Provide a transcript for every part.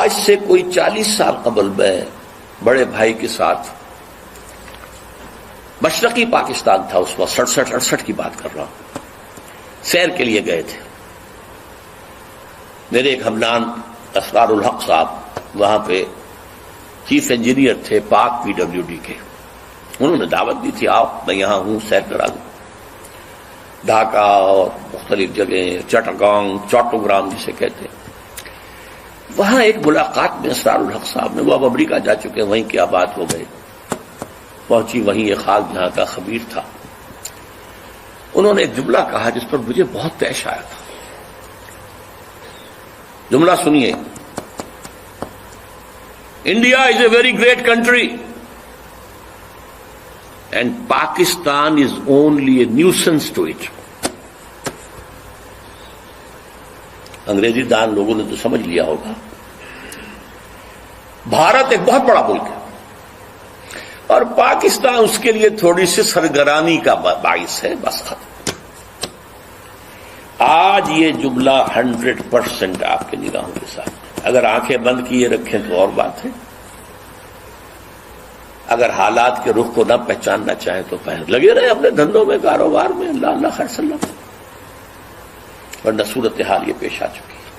آج سے کوئی 40 سال قبل میں بڑے بھائی کے ساتھ مشرقی پاکستان تھا اس وقت، 67-68 کی بات کر رہا ہوں، سیر کے لیے گئے تھے. میرے ایک ہمنان اسرار الحق صاحب وہاں پہ چیف انجینئر تھے پاک PWD کے، انہوں نے دعوت دی تھی آؤ میں یہاں ہوں سیر کرا دوں. ڈھاکہ اور مختلف جگہیں، چٹاگانگ، چوٹوگرام جسے کہتے ہیں، وہاں ایک ملاقات میں اسرار الحق صاحب نے، وہ اب امریکہ جا چکے، وہیں کیا بات ہو گئے، پہنچی وہیں یہ خاک جہاں کا خبیر تھا. انہوں نے ایک جملہ کہا جس پر مجھے بہت پیش آیا تھا. جملہ سنیے، India is a very great country and Pakistan is only a nuisance to it. انگریزی دان لوگوں نے تو سمجھ لیا ہوگا. بھارت ایک بہت بڑا ملک ہے اور پاکستان اس کے لیے تھوڑی سی سرگرانی کا باعث ہے، بس ختم. آج یہ جملہ 100% آپ کے نگاہوں کے ساتھ، اگر آنکھیں بند کیے رکھیں تو اور بات ہے، اگر حالات کے رخ کو نہ پہچاننا چاہیں تو لگے رہے اپنے دھندوں میں، کاروبار میں، اللہ اللہ خیر صلی اللہ، ورنہ صورتحال یہ پیش آ چکی ہے.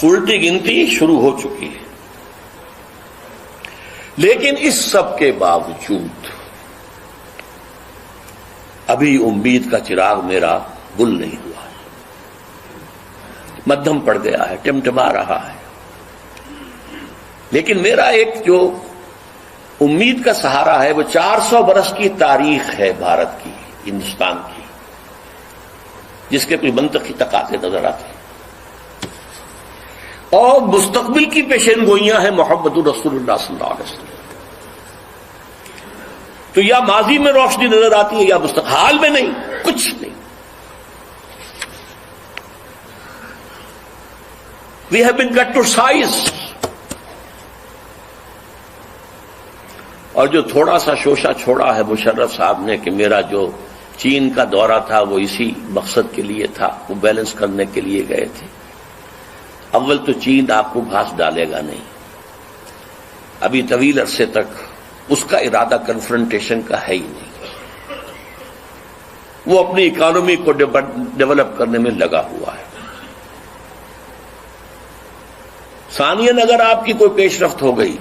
الٹی گنتی شروع ہو چکی ہے. لیکن اس سب کے باوجود ابھی امید کا چراغ میرا گل نہیں ہوا ہے، مدھم پڑ گیا ہے، ٹمٹما رہا ہے. لیکن میرا ایک جو امید کا سہارا ہے وہ 400 برس کی تاریخ ہے بھارت کی، ہندوستان کی، جس کے کوئی منطقی تقاضے نظر آتے ہیں، اور مستقبل کی پیشین گوئیاں ہیں محمد رسول اللہ صلی اللہ علیہ وسلم. تو یا ماضی میں روشنی نظر آتی ہے یا مستقبل، حال میں نہیں، کچھ نہیں. We have been cut to size. اور جو تھوڑا سا شوشہ چھوڑا ہے مشرف صاحب نے کہ میرا جو چین کا دورہ تھا وہ اسی مقصد کے لیے تھا، وہ بیلنس کرنے کے لیے گئے تھے. اول تو چین آپ کو گھاس ڈالے گا نہیں، ابھی طویل عرصے تک اس کا ارادہ کنفرنٹیشن کا ہے ہی نہیں. وہ اپنی اکانومی کو ڈیولپ کرنے میں لگا ہوا ہے. ثانیاً اگر آپ کی کوئی پیش رفت ہو گئی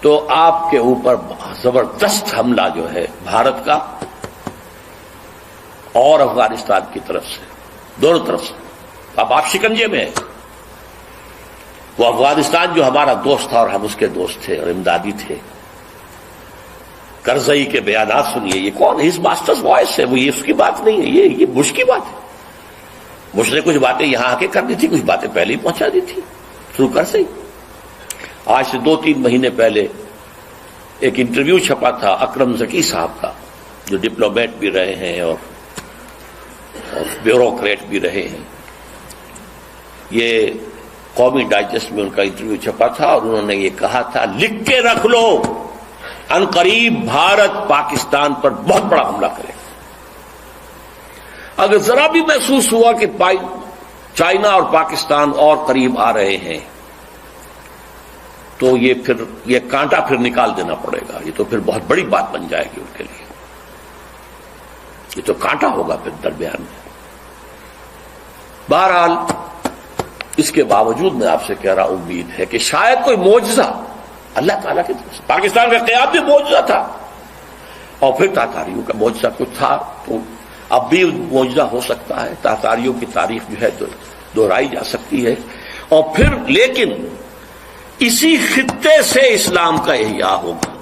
تو آپ کے اوپر زبردست حملہ جو ہے بھارت کا اور افغانستان کی طرف سے، دونوں طرف سے. اب آپ شکنجے میں ہیں. وہ افغانستان جو ہمارا دوست تھا اور ہم اس کے دوست تھے اور امدادی تھے، کرزئی کے بیانات سنیے. یہ کون ہے؟ اس ماسٹرز وائس ہے، وہ یہ اس کی بات نہیں ہے، یہ بش کی بات ہے. بش نے کچھ باتیں یہاں آ کے کر دی تھی، کچھ باتیں پہلے ہی پہنچا دی تھی تھرو کرزئی. آج سے 2-3 مہینے پہلے ایک انٹرویو چھپا تھا اکرم ذکی صاحب کا، جو ڈپلومیٹ بھی رہے ہیں اور بیوروکریٹ بھی رہے ہیں. یہ قومی ڈائجسٹ میں ان کا انٹرویو چھپا تھا اور انہوں نے یہ کہا تھا، لکھ کے رکھ لو، عنقریب بھارت پاکستان پر بہت بڑا حملہ کرے. اگر ذرا بھی محسوس ہوا کہ چائنا اور پاکستان اور قریب آ رہے ہیں تو یہ کانٹا پھر نکال دینا پڑے گا. یہ تو پھر بہت بڑی بات بن جائے گی ان کے لیے. یہ تو کانٹا ہوگا پھر درمیان میں. بہرحال اس کے باوجود میں آپ سے کہہ رہا امید ہے کہ شاید کوئی معجزہ اللہ تعالیٰ کی طرف سے. پاکستان کا قیام بھی معجزہ تھا اور پھر تاتاریوں کا معجزہ کچھ تھا، تو اب بھی معجزہ ہو سکتا ہے. تاتاریوں کی تاریخ جو ہے تو دہرائی جا سکتی ہے. اور پھر لیکن اسی خطے سے اسلام کا احیاء ہوگا،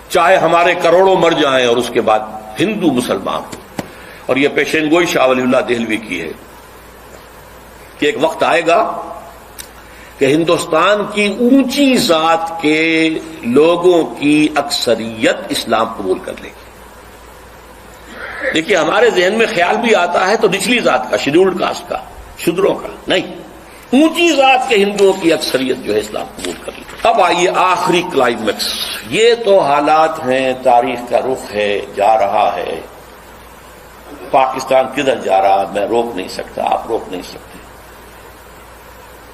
چاہے ہمارے کروڑوں مر جائیں اور اس کے بعد ہندو مسلمان ہو. اور یہ پیشین گوئی شاہ ولی اللہ دہلوی کی ہے کہ ایک وقت آئے گا کہ ہندوستان کی اونچی ذات کے لوگوں کی اکثریت اسلام قبول کر لے گی. دیکھیے ہمارے ذہن میں خیال بھی آتا ہے تو نچلی ذات کا، شیڈولڈ کاسٹ کا، شودروں کا نہیں، اونچی ذات کے ہندوؤں کی اکثریت جو ہے اسلام قبول کر لی. اب آئیے آخری کلائمیکس. یہ تو حالات ہیں، تاریخ کا رخ ہے، جا رہا ہے. پاکستان کدھر جا رہا میں روک نہیں سکتا، آپ روک نہیں سکتے۔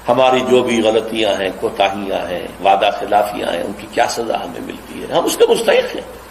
ہماری جو بھی غلطیاں ہیں، کوتاہیاں ہیں، وعدہ خلافیاں ہیں، ان کی کیا سزا ہمیں ملتی ہے، ہم اس کے مستحق ہیں۔